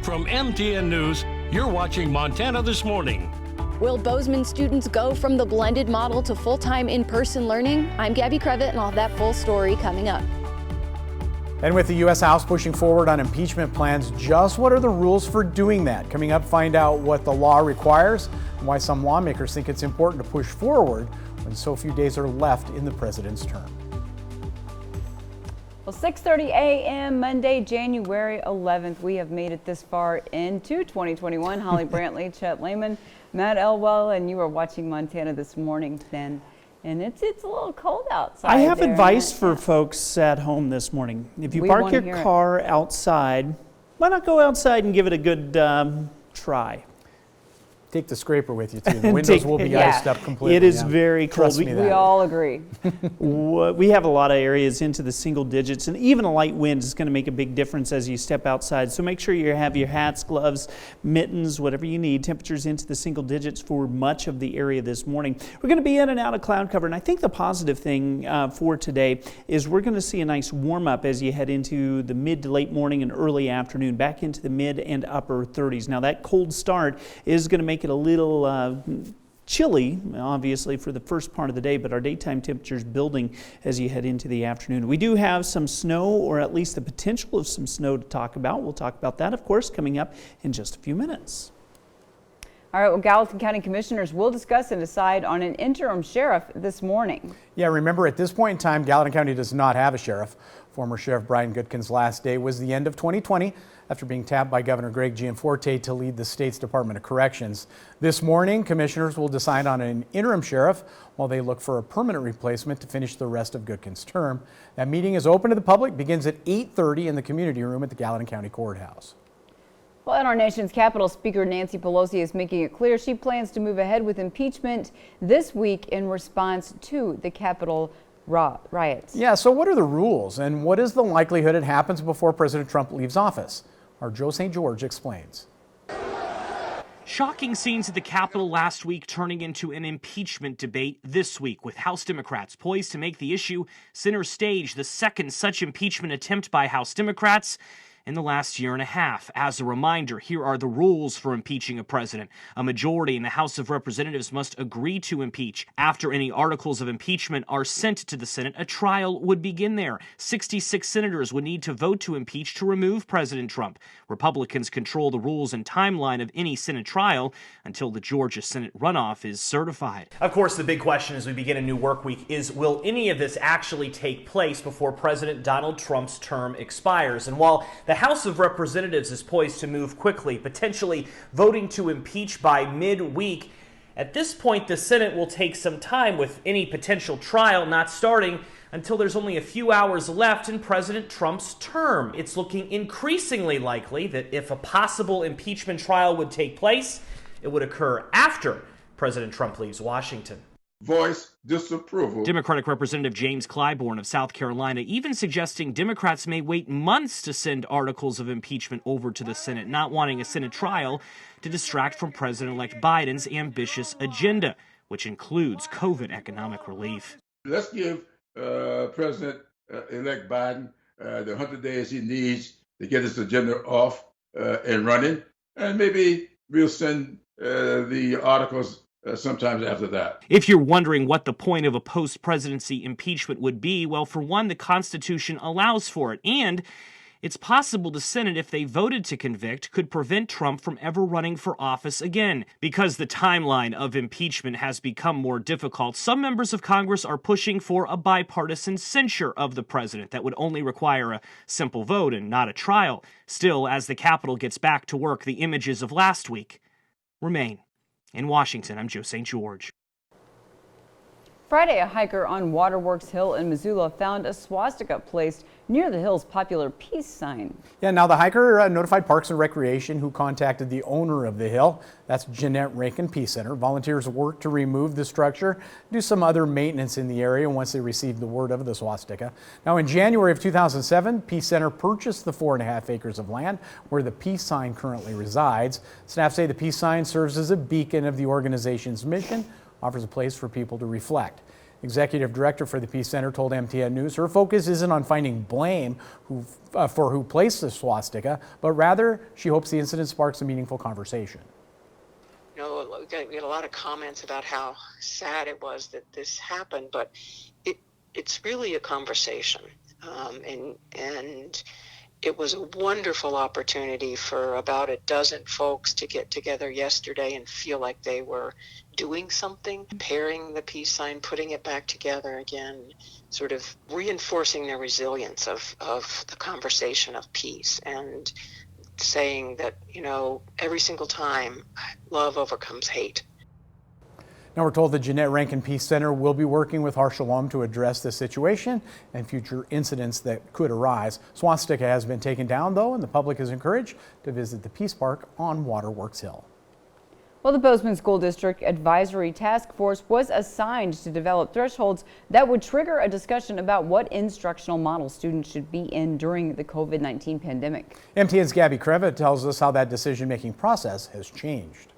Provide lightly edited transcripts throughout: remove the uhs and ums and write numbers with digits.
From MTN News, you're watching Montana This Morning. Will Bozeman students go from the blended model to full-time in-person learning? I'm Gabby Crevitt, and I'll have that full story coming up. And with the U.S. House pushing forward on impeachment plans, just what are the rules for doing that? Coming up, find out what the law requires and why some lawmakers think it's important to push forward when so few days are left in the president's term. Well, 6:30 a.m. Monday, January 11th. We have made it this far into 2021. Holly Brantley, Chet Lehman, Matt Elwell, and you are watching Montana This Morning then. And it's a little cold outside. I have there, advice for folks at home this morning. If you We park wanna your hear car outside, why not go outside and give it a good try? Take the scraper with you too. The windows will be iced up completely. It is very cold. Trust me We all agree. We have a lot of areas into the single digits, and even a light wind is going to make a big difference as you step outside. So make sure you have your hats, gloves, mittens, whatever you need. Temperatures into the single digits for much of the area this morning. We're going to be in and out of cloud cover, and I think the positive thing for today is we're going to see a nice warm up as you head into the mid to late morning and early afternoon, back into the mid and upper 30s. Now that cold start is going to make it a little chilly, obviously, for the first part of the day, but our daytime temperatures building as you head into the afternoon. We do have some snow, or at least the potential of some snow to talk about. We'll talk about that, of course, coming up in just a few minutes. All right, well, Gallatin County Commissioners will discuss and decide on an interim sheriff this morning. Yeah, remember, at this point in time, Gallatin County does not have a sheriff. Former Sheriff Brian Goodkin's last day was the end of 2020 after being tapped by Governor Greg Gianforte to lead the state's Department of Corrections. This morning, commissioners will decide on an interim sheriff while they look for a permanent replacement to finish the rest of Goodkin's term. That meeting is open to the public, begins at 8:30 in the community room at the Gallatin County Courthouse. Well, in our nation's capital, Speaker Nancy Pelosi is making it clear she plans to move ahead with impeachment this week in response to the Capitol riots. Yeah, so what are the rules and what is the likelihood it happens before President Trump leaves office? Our Joe St. George explains. Shocking scenes at the Capitol last week turning into an impeachment debate this week, with House Democrats poised to make the issue center stage, the second such impeachment attempt by House Democrats in the last year and a half. As a reminder, here are the rules for impeaching a president. A majority in the House of Representatives must agree to impeach. After any articles of impeachment are sent to the Senate, a trial would begin there. 66 senators would need to vote to impeach to remove President Trump. Republicans control the rules and timeline of any Senate trial until the Georgia Senate runoff is certified. Of course, the big question as we begin a new work week is, will any of this actually take place before President Donald Trump's term expires? And while the House of Representatives is poised to move quickly, potentially voting to impeach by midweek, at this point the Senate will take some time, with any potential trial not starting until there's only a few hours left in President Trump's term. It's looking increasingly likely that if a possible impeachment trial would take place, it would occur after President Trump leaves Washington. Voice disapproval. Democratic Representative James Clyburn of South Carolina even suggesting Democrats may wait months to send articles of impeachment over to the Senate, not wanting a Senate trial to distract from President-elect Biden's ambitious agenda, which includes COVID economic relief. Let's give President-elect Biden the 100 days he needs to get his agenda off and running, and maybe we'll send the articles sometimes after that. If you're wondering what the point of a post-presidency impeachment would be, well, for one, the Constitution allows for it, and it's possible the Senate, if they voted to convict, could prevent Trump from ever running for office again. Because the timeline of impeachment has become more difficult, some members of Congress are pushing for a bipartisan censure of the president that would only require a simple vote and not a trial. Still, as the Capitol gets back to work, the images of last week remain. In Washington, I'm Joe St. George. Friday, a hiker on Waterworks Hill in Missoula found a swastika placed near the hill's popular peace sign. Yeah, now the hiker notified Parks and Recreation, who contacted the owner of the hill. That's Jeanette Rankin Peace Center. Volunteers worked to remove the structure, do some other maintenance in the area once they received the word of the swastika. Now, in January of 2007, Peace Center purchased the 4.5 acres of land where the peace sign currently resides. Staff say the peace sign serves as a beacon of the organization's mission, offers a place for people to reflect. Executive Director for the Peace Center told MTN News her focus isn't on finding blame for who placed the swastika, but rather she hopes the incident sparks a meaningful conversation. You know, we got a lot of comments about how sad it was that this happened, but it's really a conversation, and it was a wonderful opportunity for about a dozen folks to get together yesterday and feel like they were doing something, pairing the peace sign, putting it back together again, sort of reinforcing their resilience of the conversation of peace, and saying that, you know, every single time love overcomes hate. Now we're told the Jeanette Rankin Peace Center will be working with Har Shalom to address the situation and future incidents that could arise. Swastika has been taken down though, and the public is encouraged to visit the Peace Park on Waterworks Hill. Well, the Bozeman School District Advisory Task Force was assigned to develop thresholds that would trigger a discussion about what instructional model students should be in during the COVID-19 pandemic. MTN's Gabby Crevitt tells us how that decision-making process has changed.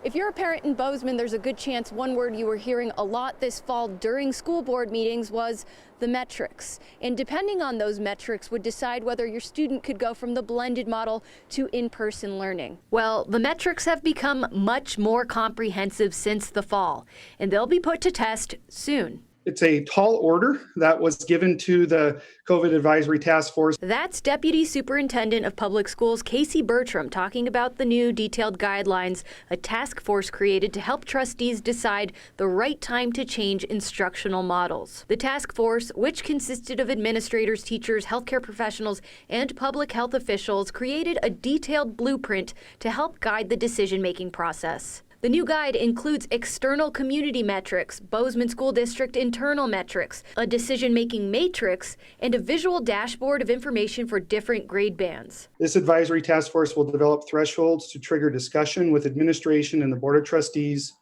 If you're a parent in Bozeman, there's a good chance one word you were hearing a lot this fall during school board meetings was the metrics. And depending on those metrics would decide whether your student could go from the blended model to in-person learning. Well, the metrics have become much more comprehensive since the fall, and they'll be put to test soon. It's a tall order that was given to the COVID Advisory Task Force. That's Deputy Superintendent of Public Schools Casey Bertram talking about the new detailed guidelines a task force created to help trustees decide the right time to change instructional models. The task force, which consisted of administrators, teachers, healthcare professionals, and public health officials, created a detailed blueprint to help guide the decision-making process. The new guide includes external community metrics, Bozeman School District internal metrics, a decision-making matrix, and a visual dashboard of information for different grade bands. This advisory task force will develop thresholds to trigger discussion with administration and the Board of Trustees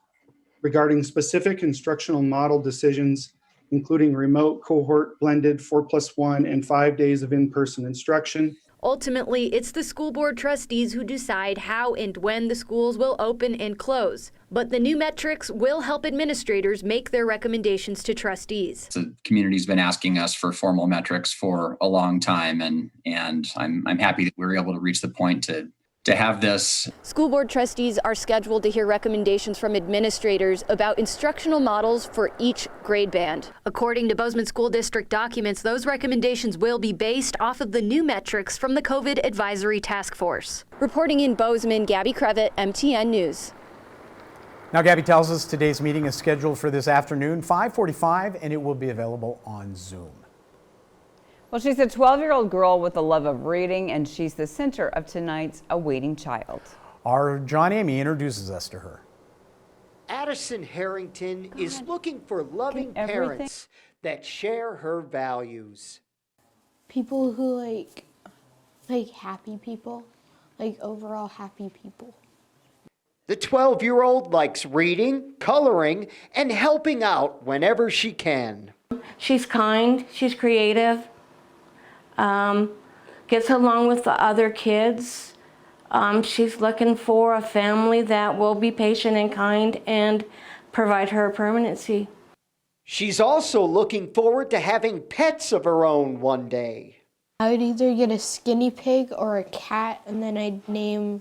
regarding specific instructional model decisions, including remote, cohort, blended, 4+1, and 5 days of in-person instruction. Ultimately, it's the school board trustees who decide how and when the schools will open and close. But the new metrics will help administrators make their recommendations to trustees. The community's been asking us for formal metrics for a long time, and I'm happy that we were able to reach the point to have this. School board trustees are scheduled to hear recommendations from administrators about instructional models for each grade band. According to Bozeman School District documents, those recommendations will be based off of the new metrics from the COVID Advisory Task Force. Reporting in Bozeman, Gabby Crevitt, MTN News. Now Gabby tells us today's meeting is scheduled for this afternoon, 5:45, and it will be available on Zoom. Well, she's a 12-year-old girl with a love of reading, and she's the center of tonight's Awaiting Child. Our John Amy introduces us to her. Addison Harrington is looking for loving parents that share her values. People who like happy people, like overall happy people. The 12-year-old likes reading, coloring, and helping out whenever she can. She's kind, she's creative, gets along with the other kids. She's looking for a family that will be patient and kind and provide her permanency. She's also looking forward to having pets of her own one day. I would either get a skinny pig or a cat, and then I'd name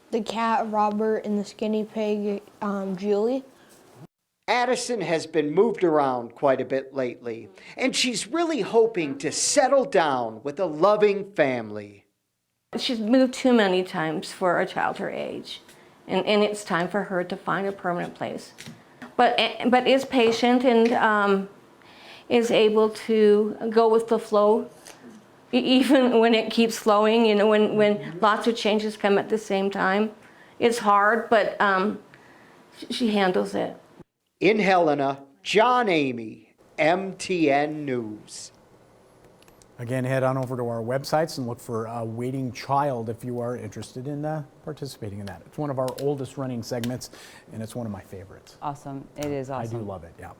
the cat Robert and the skinny pig Julie. Addison has been moved around quite a bit lately, and she's really hoping to settle down with a loving family. She's moved too many times for a child her age, and it's time for her to find a permanent place. But is patient and is able to go with the flow, even when it keeps flowing, you know, when lots of changes come at the same time. It's hard, but she handles it. In Helena, John Amy, MTN News. Again, head on over to our websites and look for Waiting Child if you are interested in participating in that. It's one of our oldest running segments, and it's one of my favorites. Awesome. It is awesome. I do love it, yeah.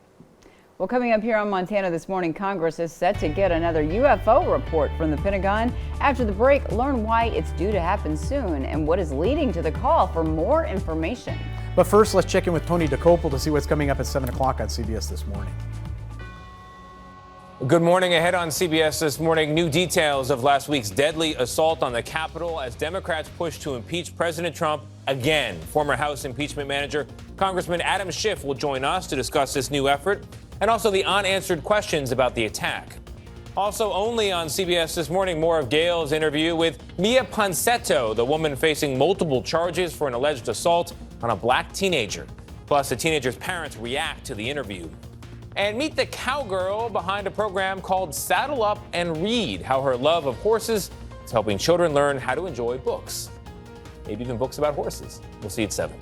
Well, coming up here on Montana This Morning, Congress is set to get another UFO report from the Pentagon. After the break, learn why it's due to happen soon and what is leading to the call for more information. But first, let's check in with Tony DeCopel to see what's coming up at 7 o'clock on CBS This Morning. Good morning. Ahead on CBS this morning, new details of last week's deadly assault on the Capitol as Democrats push to impeach President Trump again. Former House impeachment manager Congressman Adam Schiff will join us to discuss this new effort and also the unanswered questions about the attack. Also only on CBS this morning, more of Gail's interview with Mia Ponsetto, the woman facing multiple charges for an alleged assault on a black teenager. Plus, the teenager's parents react to the interview. And meet the cowgirl behind a program called Saddle Up and Read, how her love of horses is helping children learn how to enjoy books. Maybe even books about horses. We'll see you at 7.